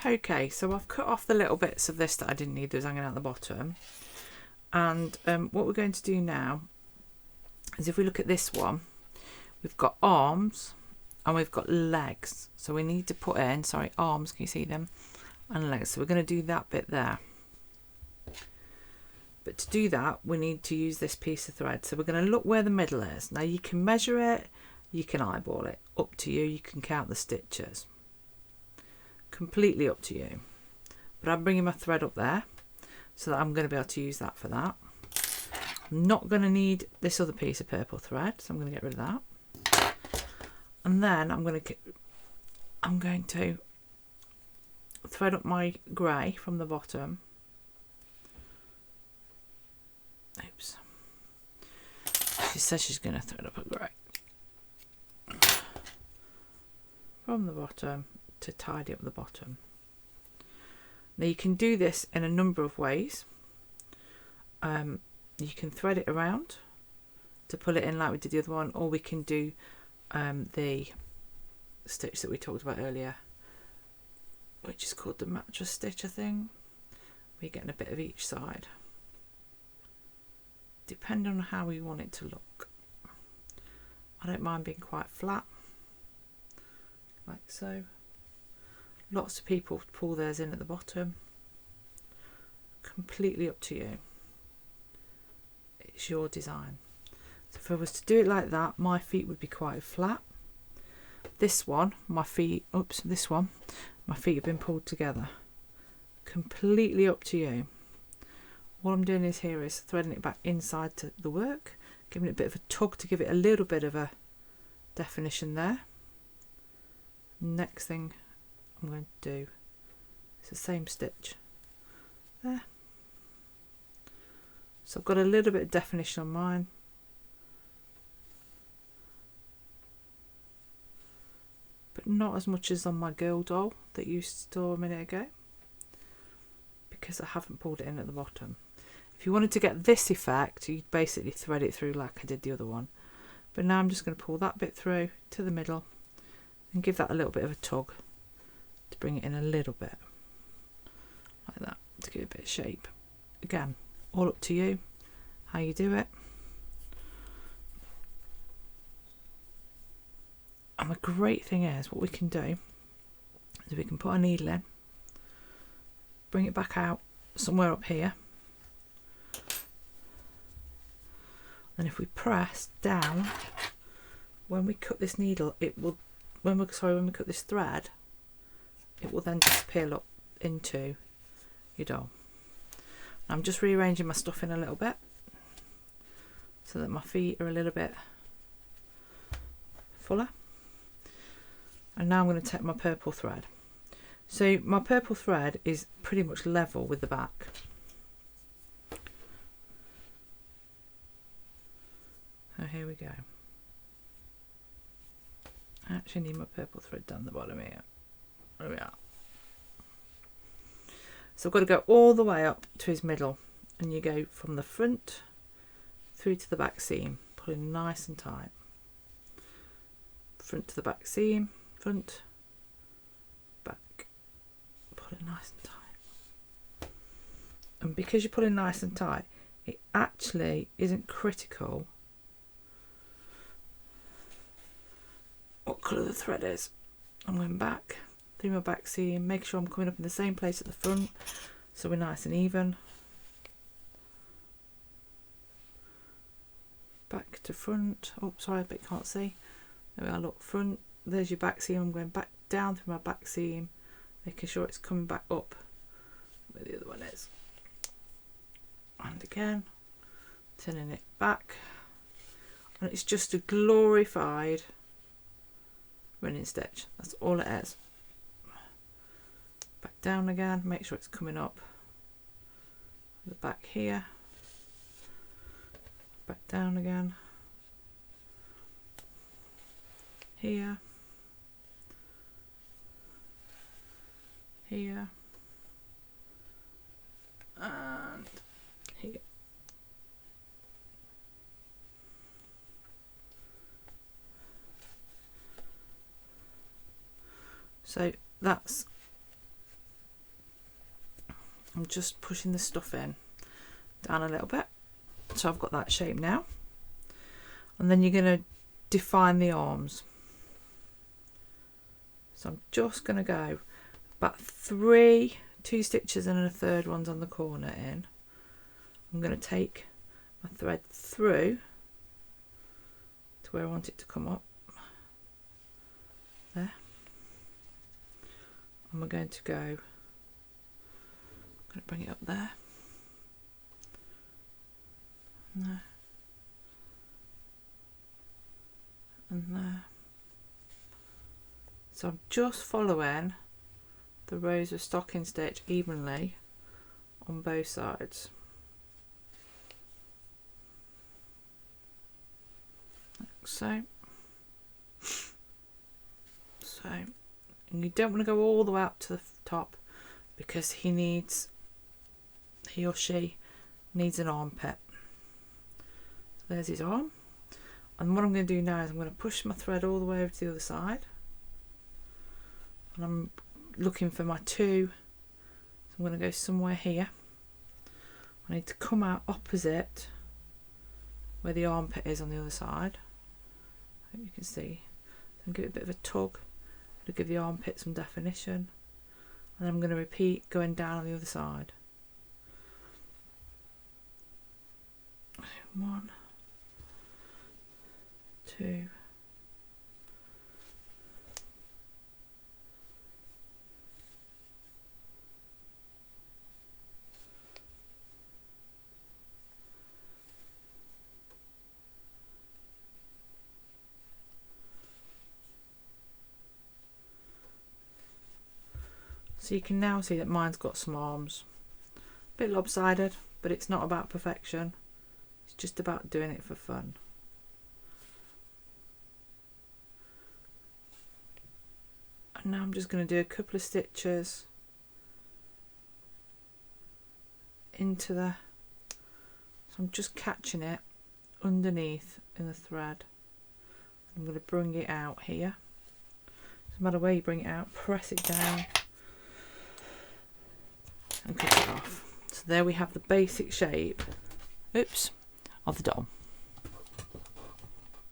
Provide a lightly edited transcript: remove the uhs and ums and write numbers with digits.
Okay, so I've cut off the little bits of this that I didn't need, that was hanging out the bottom. And what we're going to do now is, if we look at this one, we've got arms and we've got legs. So we need to put in, sorry, arms, can you see them? And legs. So we're going to do that bit there. But to do that, we need to use this piece of thread. So we're going to look where the middle is. Now you can measure it, you can eyeball it, up to you. You can count the stitches. Completely up to you. But I'm bringing my thread up there so that I'm going to be able to use that for that. I'm not going to need this other piece of purple thread, so I'm going to get rid of that. And then I'm going to thread up my grey from the bottom. Oops. She says she's going to thread up a grey from the bottom to tidy up the bottom. Now you can do this in a number of ways. You can thread it around to pull it in like we did the other one, or we can do the stitch that we talked about earlier, which is called the mattress stitch, I think. We're getting a bit of each side, depending on how we want it to look. I don't mind being quite flat, like so. Lots of people pull theirs in at the bottom. Completely up to you. It's your design. So if I was to do it like that, my feet would be quite flat. This one, my feet, this one, my feet have been pulled together. Completely up to you. What I'm doing is threading it back inside to the work, giving it a bit of a tug to give it a little bit of a definition there. Next thing I'm going to do is the same stitch there. So I've got a little bit of definition on mine. But not as much as on my girl doll that you saw a minute ago, because I haven't pulled it in at the bottom. If you wanted to get this effect, you'd basically thread it through like I did the other one. But now I'm just going to pull that bit through to the middle and give that a little bit of a tug to bring it in a little bit, like that, to give it a bit of shape. Again, all up to you, how you do it. And the great thing is, what we can do is we can put a needle in, bring it back out somewhere up here, and if we press down, when we cut this needle, it will, when we cut this thread, it will then disappear up into your doll. I'm just rearranging my stuff in a little bit so that my feet are a little bit fuller. And now I'm going to take my purple thread. So my purple thread is pretty much level with the back. So here we go. I actually need my purple thread down the bottom here. There we are. So I've got to go all the way up to his middle, and you go from the front through to the back seam, pulling nice and tight. Front to the back seam, front, back, pulling nice and tight. And because you're pulling nice and tight, it actually isn't critical what colour the thread is. I'm going back through my back seam, make sure I'm coming up in the same place at the front so we're nice and even. Back to front. Oh, sorry, but you can't see. There we are, look, front. There's your back seam. I'm going back down through my back seam, making sure it's coming back up where the other one is. And again, turning it back. And it's just a glorified running stitch. That's all it is. Back down again, make sure it's coming up the back here. Back down again. Here. Here. And here. So that's I'm just pushing the stuff in down a little bit. So I've got that shape now. And then you're going to define the arms. So I'm just going to go about 2 stitches and a third one's on the corner in. I'm going to take my thread through to where I want it to come up. There. And we're going to go, I'm going to bring it up there. And there. And there. So I'm just following the rows of stocking stitch evenly on both sides. Like so. And you don't want to go all the way up to the top because he or she needs an armpit. So there's his arm. And what I'm going to do now is I'm going to push my thread all the way over to the other side. And I'm looking for my 2. So I'm going to go somewhere here. I need to come out opposite where the armpit is on the other side. I hope you can see. And give it a bit of a tug to give the armpit some definition. And then I'm going to repeat going down on the other side. 1, 2. So you can now see that mine's got some arms. A bit lopsided, but it's not about perfection. It's just about doing it for fun. And now I'm just going to do a couple of stitches into the, so I'm just catching it underneath in the thread. I'm going to bring it out here. No matter where you bring it out, press it down and cut it off. So there we have the basic shape, of the doll.